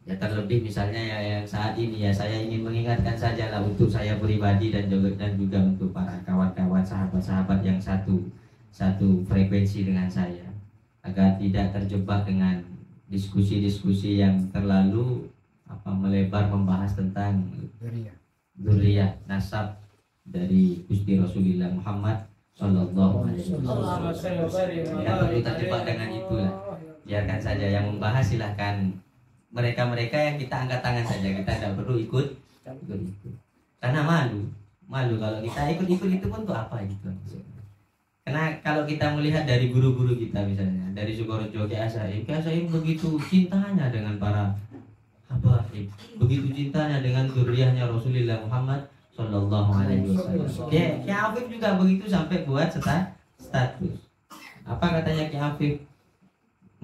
Ya terlebih misalnya ya yang saat ini ya saya ingin mengingatkan saja lah untuk saya pribadi dan juga untuk para kawan-kawan sahabat-sahabat yang satu frekuensi dengan saya, agar tidak terjebak dengan diskusi-diskusi yang terlalu melebar membahas tentang dzurriyyah nasab dari Gusti Rasulullah Muhammad Sallallahu Alaihi Wasallam. Tidak perlu terjebak dengan itulah. Biarkan saja yang membahas silahkan mereka-mereka yang kita angkat tangan saja, kita tidak perlu ikut karena malu kalau kita ikut itu pun untuk apa gitu. Karena kalau kita melihat dari guru-guru kita misalnya dari Sukorejo Kiai Saim begitu cintanya dengan para habaib, begitu cintanya dengan dzurriyyahnya Rasulullah Muhammad Sallallahu Alaihi Wasallam. Kiai Afif juga begitu sampai buat status. Apa katanya Kiai Afif?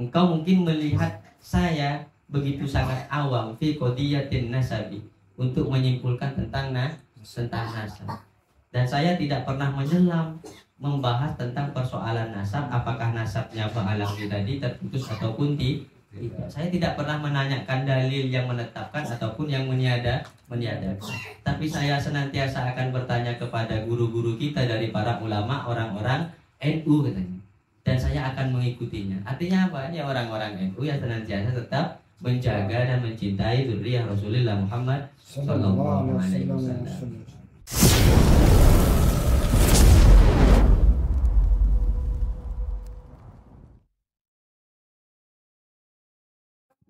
Engkau mungkin melihat saya begitu sangat awam fi qadiyatin nasabi untuk menyimpulkan tentang nasab, dan saya tidak pernah menyelam membahas tentang persoalan nasab, apakah nasabnya Pak Alawi tadi terputus ataupun tidak. Saya tidak pernah menanyakan dalil yang menetapkan ataupun yang meniadakan, tapi saya senantiasa akan bertanya kepada guru-guru kita dari para ulama orang-orang NU katanya, dan saya akan mengikutinya. Artinya apa? Ya orang-orang NU yang senantiasa tetap menjaga dan mencintai dzurriyyah Rasulullah Muhammad Sallallahu Alaihi Wasallam.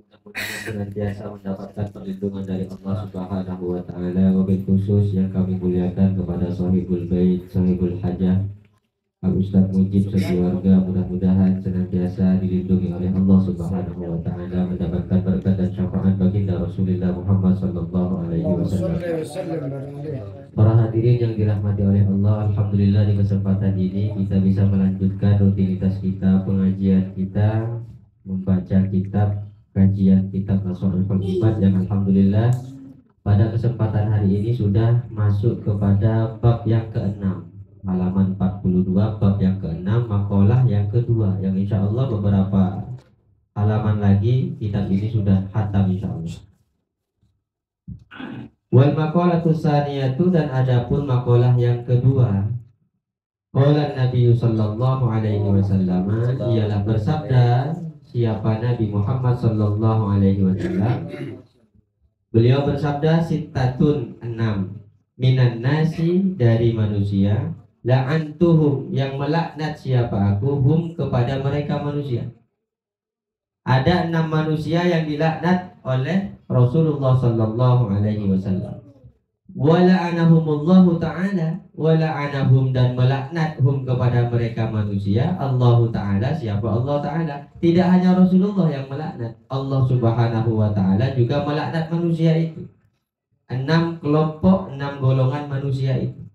Mudah-mudahan senantiasa mendapatkan perlindungan dari Allah Subhanahu wa taala, wabil khusus yang kami muliakan kepada sahibul bait, sahibul hajah Ustaz Mujib sekeluarga, mudah-mudahan senantiasa dilindungi oleh Allah Subhanahu wa taala, mendapatkan berkat dan syafaat baginda Rasulullah Muhammad sallallahu alaihi wasallam. Para hadirin yang dirahmati oleh Allah, alhamdulillah di kesempatan ini kita bisa melanjutkan rutinitas kita, pengajian kita, membaca kitab, kajian kitab Nasohul Ibad yang alhamdulillah pada kesempatan hari ini sudah masuk kepada bab yang ke-6, halaman 42, bab yang ke-6, makalah yang kedua, yang insya Allah beberapa halaman lagi kitab ini sudah khatam insya Allah. Wal maqalatu tsaniyatu, dan adapun makalah yang kedua, qala Nabi sallallahu alaihi wasallam, ialah bersabda siapa Nabi Muhammad sallallahu alaihi wasallam. Beliau bersabda, sittatun 6 minan nasi, dari manusia, la'antuhum, yang melaknat siapa aku, hum, kepada mereka manusia. Ada 6 manusia yang dilaknat oleh Rasulullah sallallahu alaihi wasallam. Wa la'anahumullahu ta'ala, wa la'anahum, dan melaknat hum, kepada mereka manusia, Allah ta'ala, siapa Allah ta'ala. Tidak hanya Rasulullah yang melaknat, Allah subhanahu wa ta'ala juga melaknat manusia itu. 6 kelompok, 6 golongan manusia itu.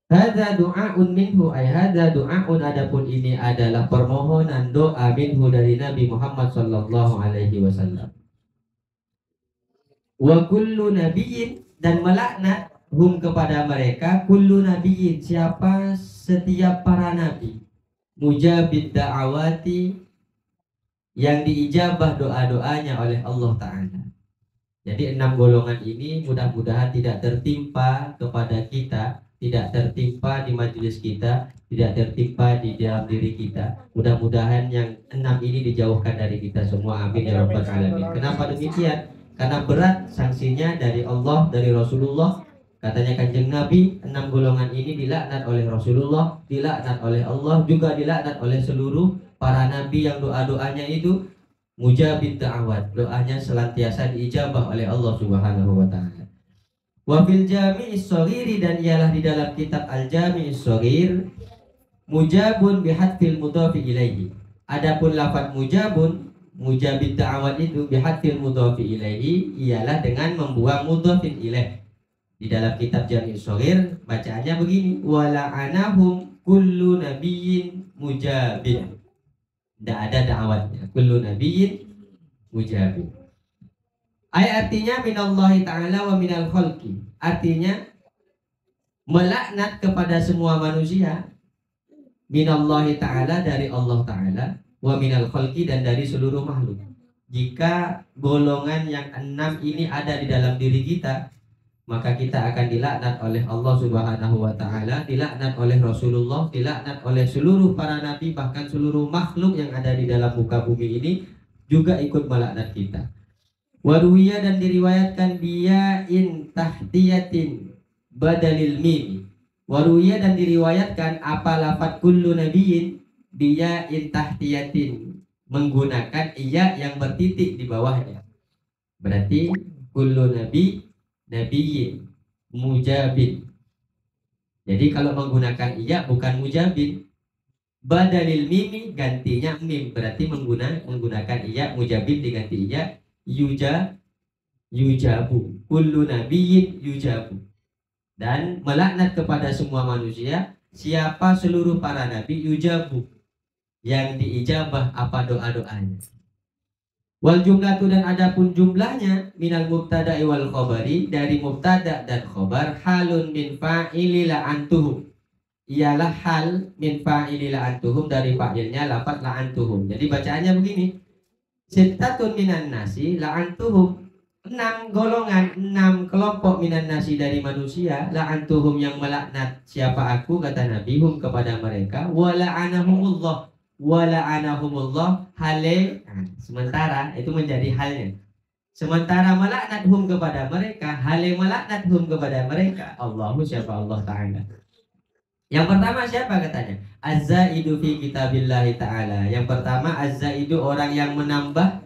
Hadza du'aun minhu, ay hadza du'aun, adapun ini adalah permohonan doa minhu, dari Nabi Muhammad sallallahu alaihi wasallam. Wa kullu nabiyyin, dan melaknat hum, kepada mereka, kullu nabiyyin, siapa setiap para nabi, mujabid da'awati, yang diijabah doa-doanya oleh Allah Ta'ala. Jadi 6 golongan ini mudah-mudahan tidak tertimpa kepada kita, tidak tertimpa di majelis kita, tidak tertimpa di dalam diri kita. Mudah-mudahan yang 6 ini dijauhkan dari kita semua, amin ya rabbal alamin. Kenapa demikian? Karena berat sanksinya dari Allah, dari Rasulullah. Katanya Kanjeng Nabi, 6 golongan ini dilaknat oleh Rasulullah, dilaknat oleh Allah, juga dilaknat oleh seluruh para nabi yang doa-doanya itu mujabid da'awat, doanya selantiasa diijabah oleh Allah Subhanahu wa taala. Wa fil Jami'is Shaghir, dan ialah di dalam kitab Al-Jami'is Shaghir, mujabun bihadfil mudhafi ilaihi. Adapun lafaz mujabun, mujabid da'awat itu bihadfil mudhafi ilaihi, ialah dengan membuang mudhafin ilaih. Di dalam kitab Jami'is Shaghir bacaannya begini, wala anahum kullu nabiyyin mujabin. Tidak ada da'awatnya, kullu nabiyyin mujabin. Artinya minallahi ta'ala wa minal khalqi, artinya melaknat kepada semua manusia, minallahi ta'ala, dari Allah Ta'ala, wa minal khalqi, dan dari seluruh makhluk. jika golongan yang 6 ini ada di dalam diri kita, maka kita akan dilaknat oleh Allah Subhanahu wa taala, dilaknat oleh Rasulullah, dilaknat oleh seluruh para nabi, bahkan seluruh makhluk yang ada di dalam muka bumi ini juga ikut melaknat kita. Waruwiya, dan diriwayatkan in tahtiyatin badalil mim. Waruwiya, dan diriwayatkan apa lafaz kullu nabiyyin in tahtiyatin, menggunakan iya yang bertitik di bawahnya. Berarti kullu nabiyyin mujabin. Jadi kalau menggunakan iya bukan mujabin. Badalil mimi, gantinya mim, berarti menggunakan iya, mujabin diganti iya, yujabu. Kullu nabiyyin yujabu. Dan melaknat kepada semua manusia, siapa seluruh para nabi, yujabu, yang diijabah apa doa-doanya. Wal jumlatu, dan adapun jumlahnya, minal mubtada'i wal khabari, dari mubtada dan khabar, halun min fa'ili la'antuhum, ialah hal min fa'ili la'antuhum, dari fa'ilnya lafaz la'antuhum. Jadi bacaannya begini, sittatun minan nasi la'antuhum, 6 golongan, 6 kelompok minan nasi dari manusia, la'antuhum, yang melaknat siapa aku, kata Nabi, hum, kepada mereka, wa la'anahumullah, hale. Sementara itu menjadi halnya, sementara melaknat hum kepada mereka, hale melaknat hum kepada mereka, Allahu, siapa Allah Ta'ala. Yang pertama siapa katanya? Az-zaidu fi kitabillahi ta'ala. Yang pertama az-zaidu, orang yang menambah,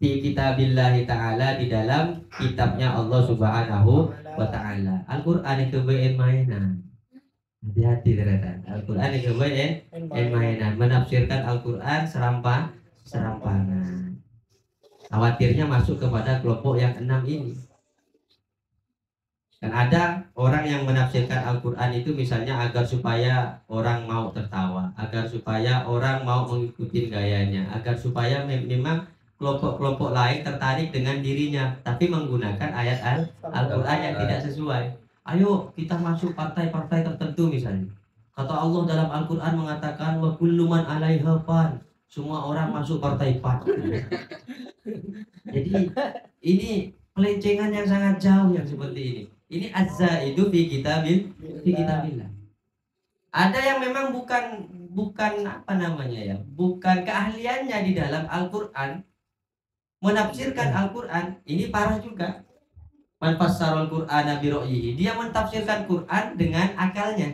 fi kitabillahi ta'ala, di dalam kitabnya Allah Subhanahu wa ta'ala. Al-Qur'an itu mainan. Hati-hati ternyata. Al-Quran itu mainan. Menafsirkan Al-Quran serampangan. Khawatirnya masuk kepada kelompok yang 6 ini. Dan ada orang yang menafsirkan Al-Quran itu misalnya agar supaya orang mau tertawa, agar supaya orang mau mengikuti gayanya, agar supaya memang kelompok-kelompok lain tertarik dengan dirinya, tapi menggunakan ayat Al-Quran yang tidak sesuai. Ayo kita masuk partai-partai tertentu misalnya. Kata Allah dalam Al-Quran mengatakan wa kullu man 'alaiha fan. Semua orang masuk partai pan. Jadi ini pelencengan yang sangat jauh yang seperti ini. Ini az-zaidu fi kitabillah. Ada yang memang bukan apa namanya ya, bukan keahliannya di dalam Al-Quran menafsirkan Al-Quran. Ini parah juga. Man fassarul Qur'ana bi ra'yihi, dia mentafsirkan Quran dengan akalnya.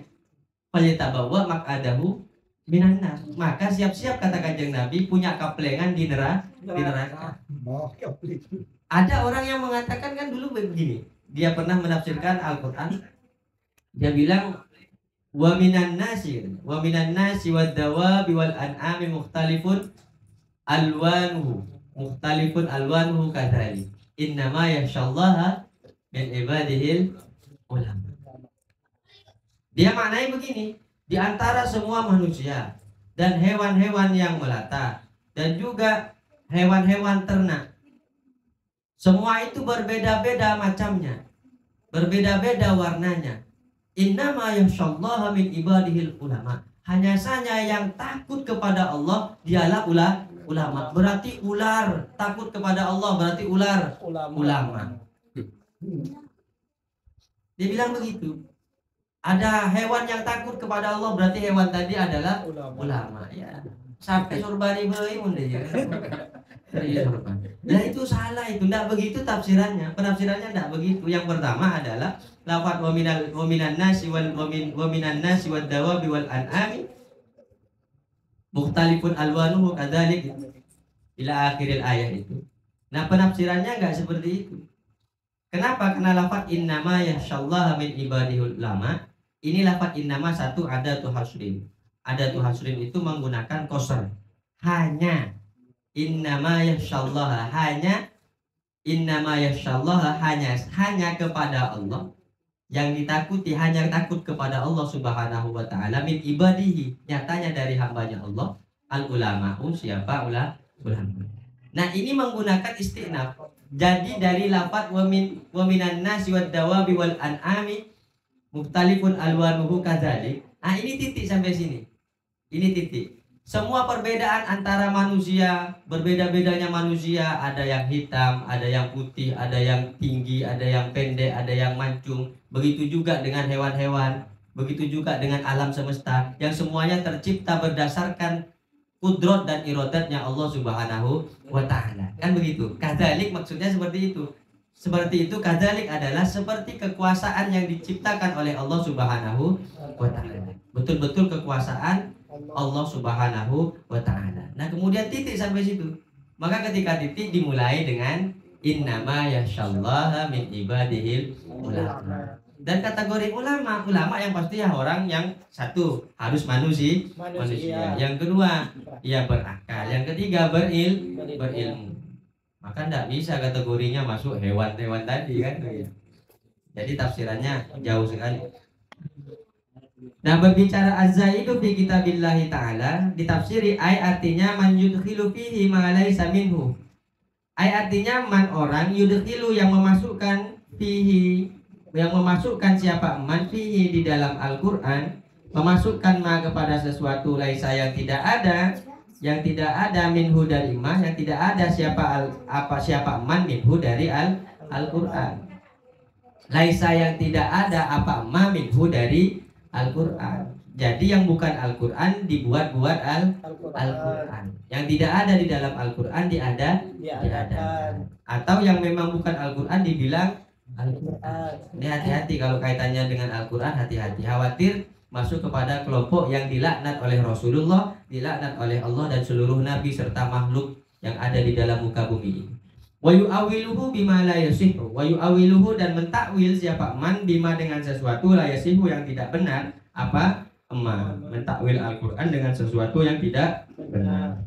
Falyatabawwa maq'adahu minan nar, maka siap-siap, kata Kanjeng Nabi, punya kaplengan di neraka. Ada orang yang mengatakan kan dulu begini, dia pernah menafsirkan Al-Quran, dia bilang wa minan nasi wad dawabi wal an'ami mukhtalifun alwanuhu kadzalik innama yakhshallaha min ibadihil ulama. Dia maknai begini, di antara semua manusia dan hewan-hewan yang melata dan juga hewan-hewan ternak, semua itu berbeda-beda macamnya, berbeda-beda warnanya. Innama yakhshallaha min ibadihil ulama. Hanya saja yang takut kepada Allah dialah ulama. Berarti ular takut kepada Allah, berarti ulama. Dia bilang begitu. Ada hewan yang takut kepada Allah, berarti hewan tadi adalah ulama. Ya, sampai surbani beuing ya. Nah itu salah, itu tidak begitu tafsirannya. Penafsirannya tidak begitu. Yang pertama adalah lafaz wa minan nasi wad dawabi wal an'ami mukhtalifun alwanuhu kadzalik ila akhiril ayat itu. Nah penafsirannya enggak seperti itu. Kenapa? Karena lafaz innama yakhshallaha min ibadihil ulama. Ini lafaz innama satu adatu hasrin. Adatu hasrin itu menggunakan qasr. Hanya innama yakhshallaha, hanya kepada Allah yang ditakuti, hanya takut kepada Allah Subhanahu wa ta'ala min ibadihi, nyatanya dari hambanya Allah, al ulama'u, siapa ulama. Nah ini menggunakan istinaf. Jadi dari lafaz wa minan nasi wad dawabi wal an'ami mukhtalifun alwanuhu kadzalik. Ah ini titik sampai sini. Ini titik. Semua perbedaan antara manusia, berbeda-bedanya manusia, ada yang hitam, ada yang putih, ada yang tinggi, ada yang pendek, ada yang mancung. Begitu juga dengan hewan-hewan, begitu juga dengan alam semesta yang semuanya tercipta berdasarkan kudrat dan iradatnya Allah Subhanahu wa taala. Kan begitu. Kadzalik maksudnya seperti itu. Seperti itu kadzalik adalah seperti kekuasaan yang diciptakan oleh Allah Subhanahu wa taala. Betul-betul kekuasaan Allah Subhanahu wa taala. Nah, kemudian titik sampai situ. Maka ketika titik dimulai dengan innama yasyallahu min ibadihil ulama. Dan kategori ulama yang pasti ya orang yang satu harus manusia. Yang kedua ia berakal. Yang ketiga berilmu. Maka tidak bisa kategorinya masuk hewan-hewan tadi kan. Jadi tafsirannya jauh sekali. Nah, berbicara az-zaidu fi kitabillahi ta'ala ditafsiri ay artinya man yudkhilu fihi ma laysa minhu. Ay artinya man orang yudkhilu yang memasukkan fihi, yang memasukkan siapa man fihi di dalam Al-Qur'an, memasukkan ma kepada sesuatu laisa yang tidak ada minhu dari ma, yang tidak ada siapa man minhu dari Al-Qur'an. Laisa yang tidak ada apa ma minhu dari Al-Quran. Jadi yang bukan Al-Quran dibuat-buat Al-Quran. Yang tidak ada di dalam Al-Quran diadakan. Atau yang memang bukan Al-Quran dibilang Al-Quran. Ini hati-hati kalau kaitannya dengan Al-Quran, hati-hati. Khawatir masuk kepada kelompok yang dilaknat oleh Rasulullah, dilaknat oleh Allah dan seluruh nabi serta makhluk yang ada di dalam muka bumi ini. Wa yu'awiluhu bima la yasihu. Wa yu'awiluhu dan mentakwil siapa man bima dengan sesuatu la yasihu yang tidak benar. Apa? Mentakwil Al-Quran dengan sesuatu yang tidak benar.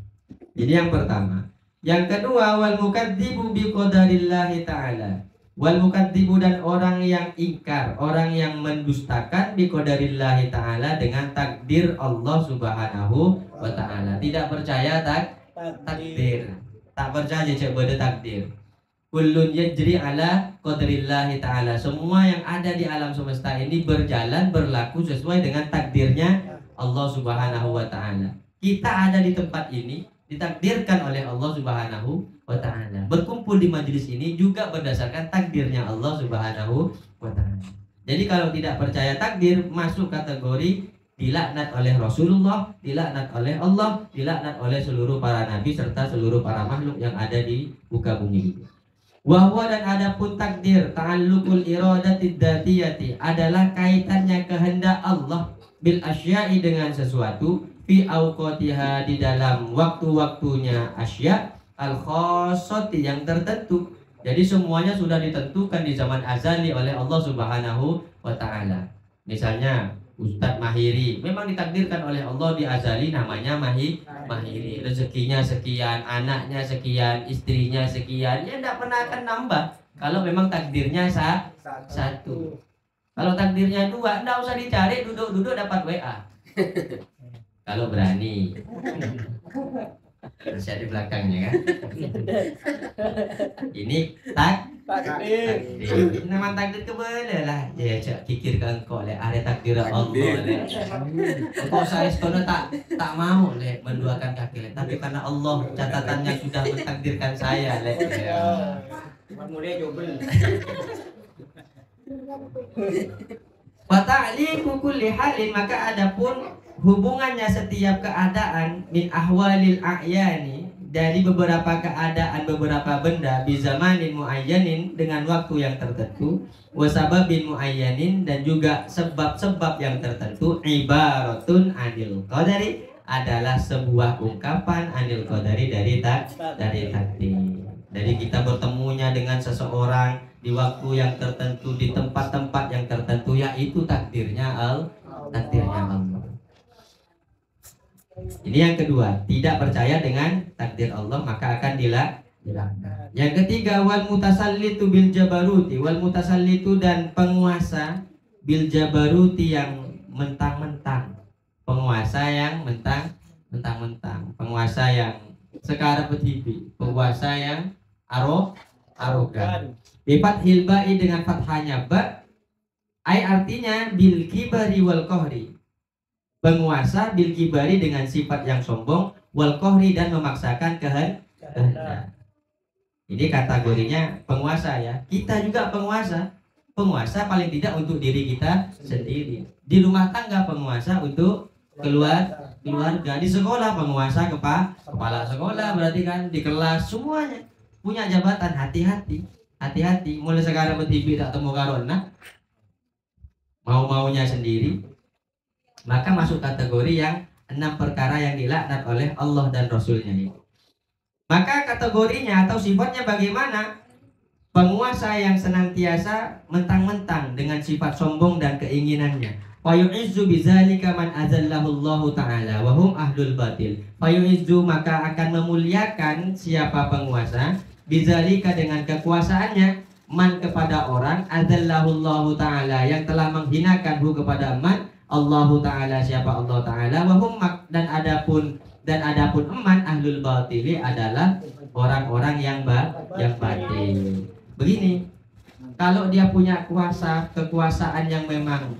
Jadi yang pertama. Yang kedua, wal mukadzibu bi qadarillahi ta'ala. Wal mukadzibu dan orang yang ingkar, orang yang mendustakan bi qadarillahi ta'ala dengan takdir Allah Subhanahu wa ta'ala. Tidak percaya takdir. Tak percaya kepada takdir. Kullun yajri ala qadrillahi ta'ala. Semua yang ada di alam semesta ini berjalan, berlaku sesuai dengan takdirnya Allah Subhanahu wa ta'ala. Kita ada di tempat ini ditakdirkan oleh Allah Subhanahu wa ta'ala. Berkumpul di majelis ini juga berdasarkan takdirnya Allah Subhanahu wa ta'ala. Jadi kalau tidak percaya takdir masuk kategori dilaknat oleh Rasulullah, dilaknat oleh Allah, dilaknat oleh seluruh para nabi serta seluruh para makhluk yang ada di muka bumi ini. Wahwa dan adapun takdir ta'alluqul iradati dzatiyati adalah kaitannya kehendak Allah bil asya'i dengan sesuatu fi awqatiha di dalam waktu-waktunya asya al khassati yang tertentu. Jadi semuanya sudah ditentukan di zaman azali oleh Allah Subhanahu wa taala. Misalnya Ustadz Mahiri memang ditakdirkan oleh Allah di azali namanya Mahiri. Rezekinya sekian, anaknya sekian, istrinya sekian. Ya tidak pernah akan nambah kalau memang takdirnya satu. Kalau takdirnya dua, tidak usah dicari, duduk-duduk dapat WA. Kalau berani. Masih di belakangnya kan. Ini takdir. Nama takdir ke boleh lah. Ya cak kikir kan kau le ada takdir Allah le. Kau saya sekolah tak mau le menduakan kaki le. Tapi karena Allah catatannya sudah mentakdirkan saya le. Mulia jobel. Wa ta'liqu kulli halin, maka adapun hubungannya setiap keadaan min ahwalil a'yani dari beberapa keadaan beberapa benda bi zamanin muayyanin dengan waktu yang tertentu wa sababin muayyanin dan juga sebab-sebab yang tertentu ibaratun anil qadari adalah sebuah ungkapan anil qadari dari takdir. Jadi kita bertemunya dengan seseorang di waktu yang tertentu di tempat-tempat yang tertentu yaitu takdirnya Allah. Ini yang kedua, tidak percaya dengan takdir Allah maka akan dilaknat. Yang ketiga, wal mutasallitu bil jabaruti, wal mutasallitu dan penguasa bil jabaruti yang mentang-mentang, penguasa yang mentang-mentang, penguasa yang sekarang betipi, penguasa yang arogan. Bifat hilbai dengan fathahnya ba, ai artinya bil kibari wal qahri, penguasa bil kibari dengan sifat yang sombong, wal qahri dan memaksakan kehendak. Ini kategorinya penguasa ya. Kita juga penguasa. Penguasa paling tidak untuk diri kita sendiri. Di rumah tangga penguasa untuk keluarga. Di sekolah penguasa kepala sekolah, berarti kan di kelas semuanya punya jabatan. Hati-hati. Mulai sekarang bertibi tak temu karona mau-maunya sendiri, maka masuk kategori yang 6 perkara yang dilaknat oleh Allah dan Rasulnya itu. Maka kategorinya atau sifatnya bagaimana? Penguasa yang senantiasa mentang-mentang dengan sifat sombong dan keinginannya. Fayu'izzu bizalika man azallahu Allah Ta'ala wa hum ahlul batil. Fayu'izzu, maka akan memuliakan siapa penguasa bizalika dengan kekuasaannya, man kepada orang azallahu Allah Ta'ala yang telah menghinakan hu kepada man Allah Ta'ala, siapa Allah Ta'ala, wa hum, dan adapun eman ahlul batili adalah orang-orang yang batil. Begini, kalau dia punya kekuasaan yang memang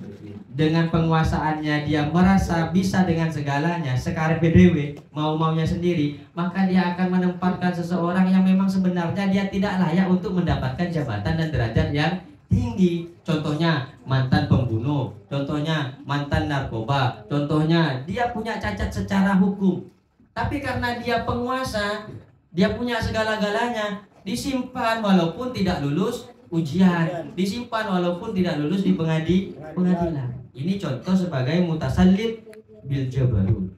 dengan penguasaannya dia merasa bisa dengan segalanya, sekare PDW, mau-maunya sendiri, maka dia akan menempatkan seseorang yang memang sebenarnya dia tidak layak untuk mendapatkan jabatan dan derajat yang tinggi. Contohnya mantan pembunuh, contohnya mantan narkoba, contohnya dia punya cacat secara hukum. Tapi karena dia penguasa, dia punya segala-galanya, disimpan walaupun tidak lulus ujian, disimpan walaupun tidak lulus di pengadilan. Ini contoh sebagai mutasallib bil jabarut.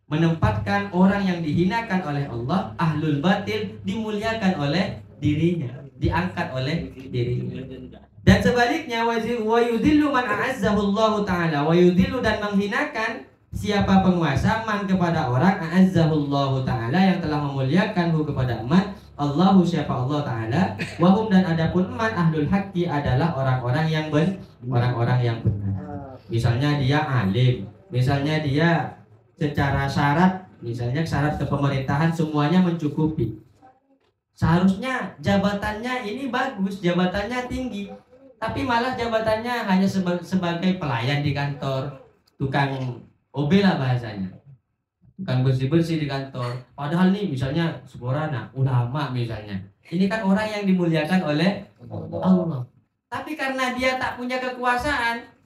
Menempatkan orang yang dihinakan oleh Allah, ahlul batil, dimuliakan oleh dirinya, diangkat oleh dirinya. Dan sebaliknya, wa yudhillu man a'azzahu Allah Ta'ala, wa yudhillu, dan menghinakan siapa penguasa man kepada orang a'azzahu Allah Ta'ala yang telah memuliakan hu kepada man Allahu, siapa Allah Ta'ala, wahum, dan adapun man ahlul haqqi adalah orang-orang yang benar. Misalnya dia alim, misalnya dia secara syarat, misalnya syarat kepemerintahan semuanya mencukupi. Seharusnya jabatannya ini bagus, jabatannya tinggi, tapi malah jabatannya hanya sebagai pelayan di kantor, tukang OB lah bahasanya, tukang bersih-bersih di kantor. Padahal nih misalnya seorang ulama misalnya, ini kan orang yang dimuliakan oleh Allah. Tapi karena dia tak punya kekuasaan,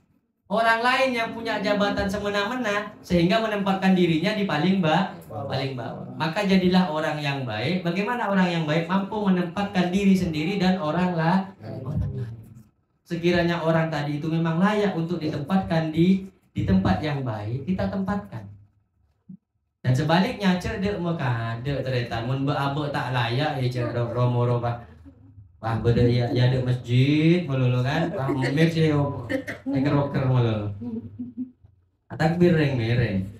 orang lain yang punya jabatan semena-mena, sehingga menempatkan dirinya di paling bawah. Maka jadilah orang yang baik. Bagaimana orang yang baik? Mampu menempatkan diri sendiri dan orang lain. Sekiranya orang tadi itu memang layak untuk ditempatkan di tempat yang baik, kita tempatkan. Dan sebaliknya, cerdek muka ada ternyata mun beabuk tak layak ya cerdek romo wah beda ya ada masjid melulu kan, wah mix ya rocker melulu. Takbir mereng.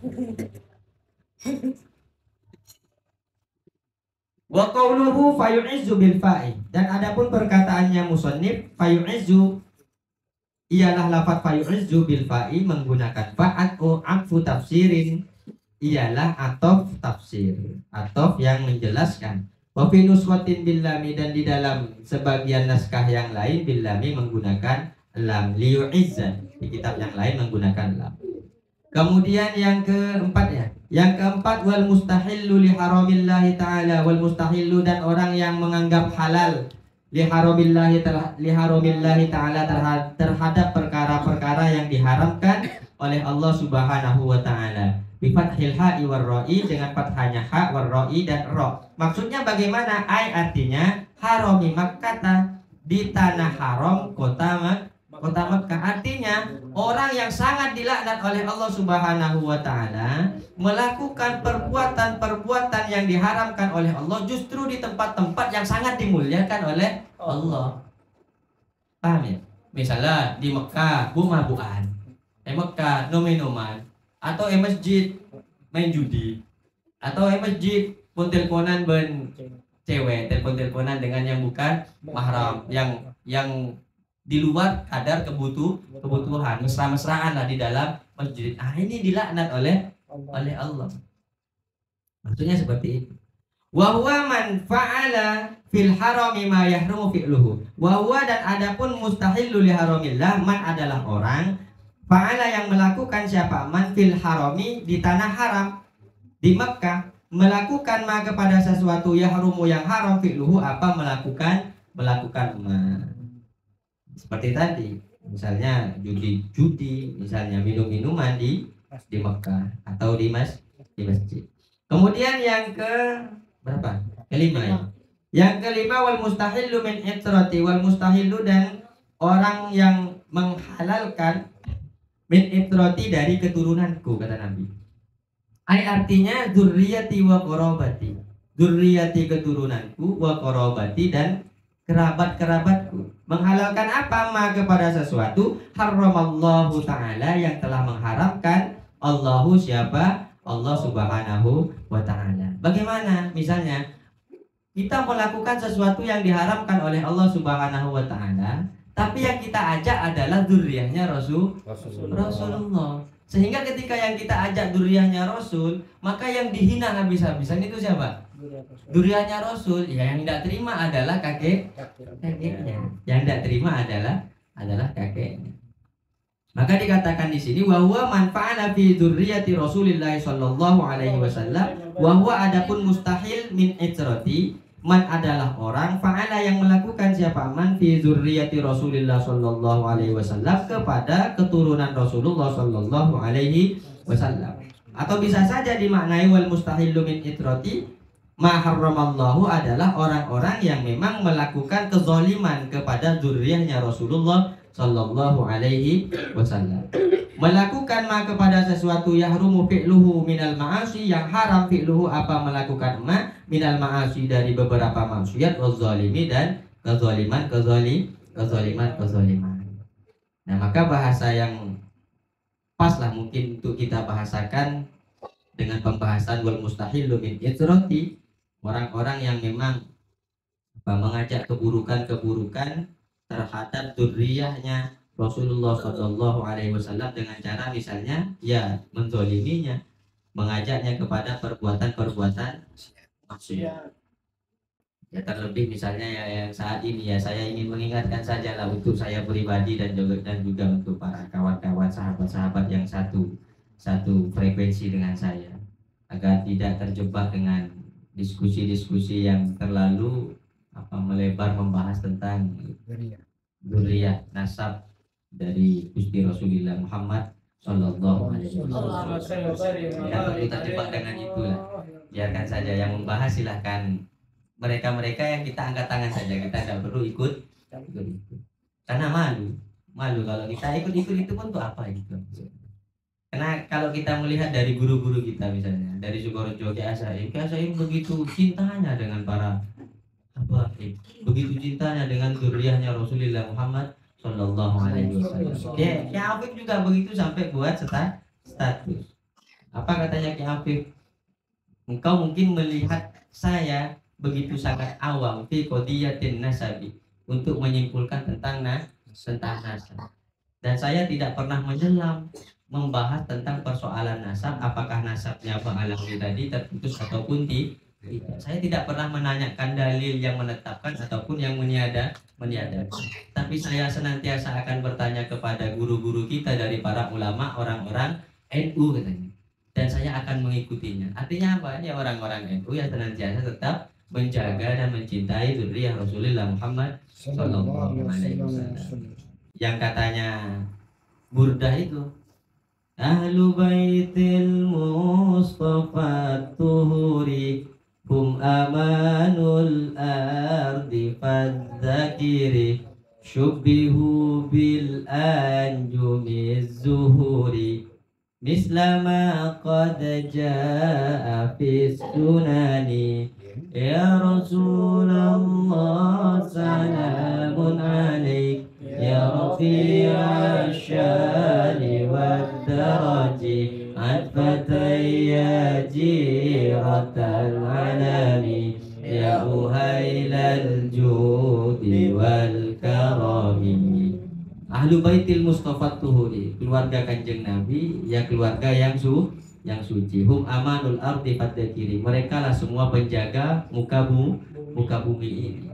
Wa qawluhu fayu'izzu bil fa'i, dan adapun perkataannya musannif fayu'izzu ialah lafaz fayu'izzu bil fa'i menggunakan fa'at atfu tafsirin, ialah atof tafsir, atof yang menjelaskan. Wa fi nuswatin bil lami, dan di dalam sebagian naskah yang lain bil lami menggunakan lam, liyu'izza, di kitab yang lain menggunakan lam. Kemudian yang keempat wal mustahillu li haramillahi ta'ala, wal mustahillu, dan orang yang menganggap halal li haramillahi ta'ala terhadap perkara-perkara yang diharamkan oleh Allah Subhanahu wa ta'ala. Bi fathil ha'i war ra'i, dengan fathanya ha war ra'i dan ra. Maksudnya bagaimana? Artinya harami Makkah, di tanah haram kota Makkah. Artinya orang yang sangat dilaknat oleh Allah Subhanahu wa ta'ala melakukan perbuatan-perbuatan yang diharamkan oleh Allah justru di tempat-tempat yang sangat dimuliakan oleh Allah. Paham ya? Misalnya di Mekah buah-buahan, Mekah minuman, atau masjid main judi, atau masjid pun teleponan ben cewek, telepon-teleponan dengan yang bukan mahram, yang di luar kadar kebutuhan, mesra-mesraan lah di dalam masjid. Ini dilaknat oleh Allah. Maksudnya seperti itu. Wa huwa man fa'ala fil harami ma yahrumu fi'luhu. Wa huwa, dan adapun mustahillu li haramillah, man adalah orang Fa'ala yang melakukan siapa man fil harami di tanah haram di Mekah, melakukan ma kepada sesuatu yahrumu yang haram fi'luhu apa melakukan ma. Seperti tadi, misalnya judi, misalnya minum-minuman di Mekah atau di masjid. Kemudian yang ke berapa? Kelima ya. Yang kelima wal mustahillu min itrati, wal mustahillu dan orang yang menghalalkan min itrati dari keturunanku, kata Nabi. Artinya dzurriyyati wa qarabati. Dzurriyyati keturunanku wa qarabati dan kerabat-kerabatku. Menghalalkan apa? Ma kepada sesuatu haramallahu taala yang telah mengharamkan Allahu siapa? Allah Subhanahu wa taala. Bagaimana? Misalnya kita melakukan sesuatu yang diharamkan oleh Allah Subhanahu wa taala, tapi yang kita ajak adalah dzurriyyahnya Rasulullah. Sehingga ketika yang kita ajak dzurriyyahnya Rasul, maka yang dihina habis-habisan itu siapa? Dzurriyyahnya Rasul. Ya, yang tidak terima adalah kakeknya. Yang tidak terima adalah kakeknya. Maka dikatakan di sini wahwa manfa'ala fi dzurriyyati Rasulillah sallallahu alaihi wasallam, wahwa adapun mustahil min ijrati man adalah orang fa'ala yang melakukan siapa man fi dzurriyyati Rasulillah sallallahu alaihi wasallam kepada keturunan Rasulullah sallallahu alaihi wasallam. Atau bisa saja dimaknai wal mustahillu min ijrati ma harramallahu adalah orang-orang yang memang melakukan kezaliman kepada dzurriyyahnya Rasulullah sallallahu alaihi wasallam. Melakukan ma kepada sesuatu yahrumu fi'luhu minal ma'asi, yang haram fi'luhu apa melakukan ma minal ma'asi dari beberapa maksiat wazalimi dan kezaliman. Nah, maka bahasa yang pas lah mungkin untuk kita bahasakan dengan pembahasan wal mustahillu min ijrati, orang-orang yang memang mengajak keburukan terhadap dzurriyyahnya Rasulullah Shallallahu Alaihi Wasallam dengan cara misalnya ya menzoliminya, mengajaknya kepada perbuatan maksiat. Ya terlebih misalnya yang saat ini ya saya ingin mengingatkan sajalah untuk saya pribadi dan juga untuk para kawan-kawan sahabat-sahabat yang satu frekuensi dengan saya, agar tidak terjebak dengan diskusi-diskusi yang terlalu melebar membahas tentang dzurriyyah nasab dari Gusti Rasulullah Muhammad Sallallahu Alaihi Wasallam. Tidak perlu terjebak dengan itulah. Biarkan saja yang membahas, silahkan mereka yang kita angkat tangan saja, kita tidak perlu ikut. Karena malu kalau kita ikut itu pun untuk apa gitu. Karena kalau kita melihat dari guru-guru kita misalnya dari Sukorejo Kiai Saim begitu cintanya dengan para begitu cintanya dengan dzurriyyahnya Rasulullah Muhammad Sallallahu Alaihi Wasallam. Kiai Afif juga begitu sampai buat status. Apa katanya Kiai Afif? Engkau mungkin melihat saya begitu sangat awam fi qadiyatin nasabi, untuk menyimpulkan tentang nasab. Dan saya tidak pernah menyelam membahas tentang persoalan nasab, apakah nasabnya Bang Alawi tadi terputus ataupun tidak. Saya tidak pernah menanyakan dalil yang menetapkan ataupun yang meniadakan. Tapi saya senantiasa akan bertanya kepada guru-guru kita dari para ulama, orang-orang NU katanya. Dan saya akan mengikutinya. Artinya apa? Ya orang-orang NU yang senantiasa tetap menjaga dan mencintai dzurriyyah Rasulullah Muhammad Sallallahu Alaihi Wasallam. Yang katanya Burdah itu Ahlu Baitil Mustafa Tuhuri hum amanul ardi fadzakiri syubbihu bil anjumiz zuhuri mislama qad jaa fi sunani ya Rasulullah salamun alaik ya rafi'a syari wad daraji Atfataya jiratal alami ya uhailal judi wal karami. Ahlu Baitil Mustafa Tuhuri, keluarga Kanjeng Nabi, ya keluarga yang suci. Hum amanul ardi fadzakiri, mereka lah semua penjaga muka bumi ini.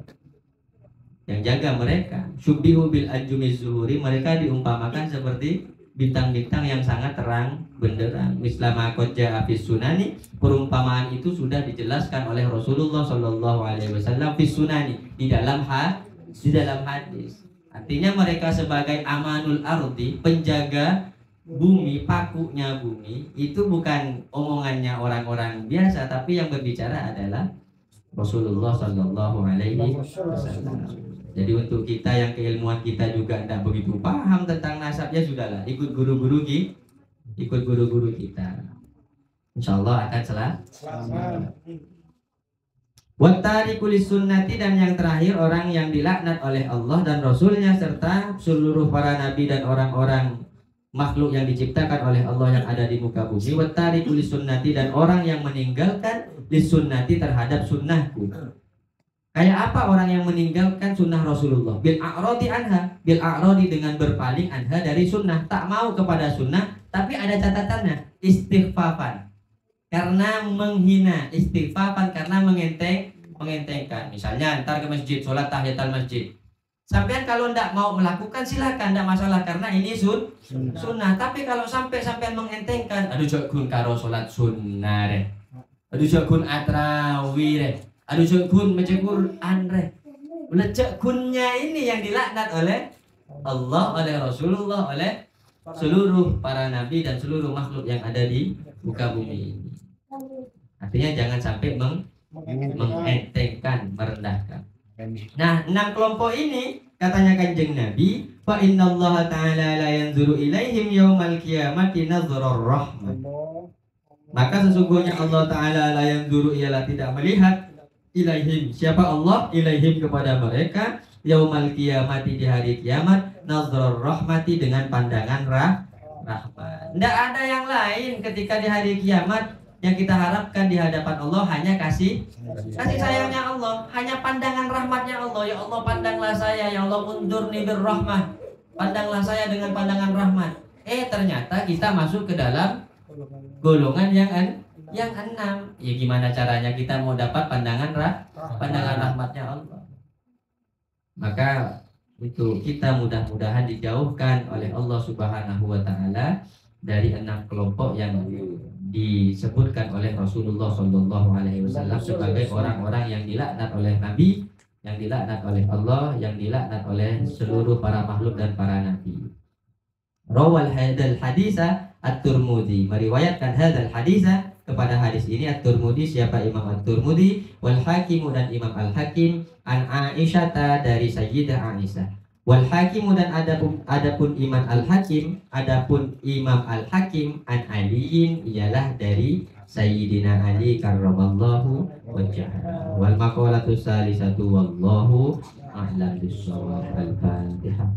Yang jaga mereka. Syubbihu bil anjumiz zuhuri, mereka diumpamakan seperti bintang-bintang yang sangat terang benderang. Mislama qad jaa fis sunani, perumpamaan itu sudah dijelaskan oleh Rasulullah Shallallahu alaihi wasallam fis sunani, di dalam hadis. Artinya mereka sebagai amanul ardi, penjaga bumi, pakunya bumi, itu bukan omongannya orang-orang biasa, tapi yang berbicara adalah Rasulullah Shallallahu alaihi wasallam. Jadi untuk kita yang keilmuan kita juga tidak begitu paham tentang nasabnya, sudahlah ikut guru-guru kita. Insya Allah akan selamat. Wattariku lisunnati, dan yang terakhir orang yang dilaknat oleh Allah dan Rasulnya serta seluruh para nabi dan orang-orang makhluk yang diciptakan oleh Allah yang ada di muka bumi. Wattariku lisunnati, dan orang yang meninggalkan lisunnati terhadap sunnahku. Kayak apa orang yang meninggalkan sunnah Rasulullah? Bil a'radi anha, bil a'radi dengan berpaling anha dari sunnah, tak mau kepada sunnah, tapi ada catatannya, istighfafan, karena menghina, istighfafan karena mengentengkan. Misalnya ntar ke masjid, sholat tahiyatul masjid, sampean kalau ndak mau melakukan silakan, ndak masalah, karena ini sunnah. Tapi kalau sampean mengentengkan, aduh jagun karo sholat sunnah deh, aduh jagun atrawi deh, aduh jagun baca Quran deh, jagunnya ini yang dilaknat oleh Allah, oleh Rasulullah, oleh seluruh para nabi dan seluruh makhluk yang ada di muka bumi ini. Artinya jangan sampai mengentengkan, merendahkan. Nah, 6 kelompok ini katanya Kanjeng Nabi, fa innallaha ta'ala la yanzuru ilaihim yaumal qiyamati nazrar rahmah. Maka sesungguhnya Allah Ta'ala la yanzuru, ialah tidak melihat, ilaihim, siapa Allah? Ilaihim, kepada mereka, yaumal qiyamati, di hari kiamat, nazrar rahmati, dengan pandangan rahmat. Tidak ada yang lain ketika di hari kiamat yang kita harapkan di hadapan Allah, hanya kasih sayangnya Allah, hanya pandangan rahmatnya Allah. Ya Allah, pandanglah saya, ya Allah, undurni birrahmah, pandanglah saya dengan pandangan rahmat. Ternyata kita masuk ke dalam golongan yang 6. Ya gimana caranya kita mau dapat pandangan rahmatnya Allah? Maka itu kita mudah-mudahan dijauhkan oleh Allah Subhanahu wa Ta'ala dari 6 kelompok yang disebutkan oleh Rasulullah Shallallahu alaihi wasallam sebagai orang-orang yang dilaknat oleh Nabi, yang dilaknat oleh Allah, yang dilaknat oleh seluruh para makhluk dan para nabi. Rawal hadzal hadisa at-Tirmidzi, meriwayatkan hadzal hadisa, kepada hadis ini at-Tirmidzi, siapa Imam at-Tirmidzi, wal Hakim, dan Imam al-Hakim, an Aisyah, dari Sayyidah Aisyah. Wal Hakim, dan adapun Imam al-Hakim, an Aliin, ialah dari Sayyidina Ali karramallahu wajhahu. Wal maqalatu salisatu wallahu a'lam bissawab. Al-Fatihah.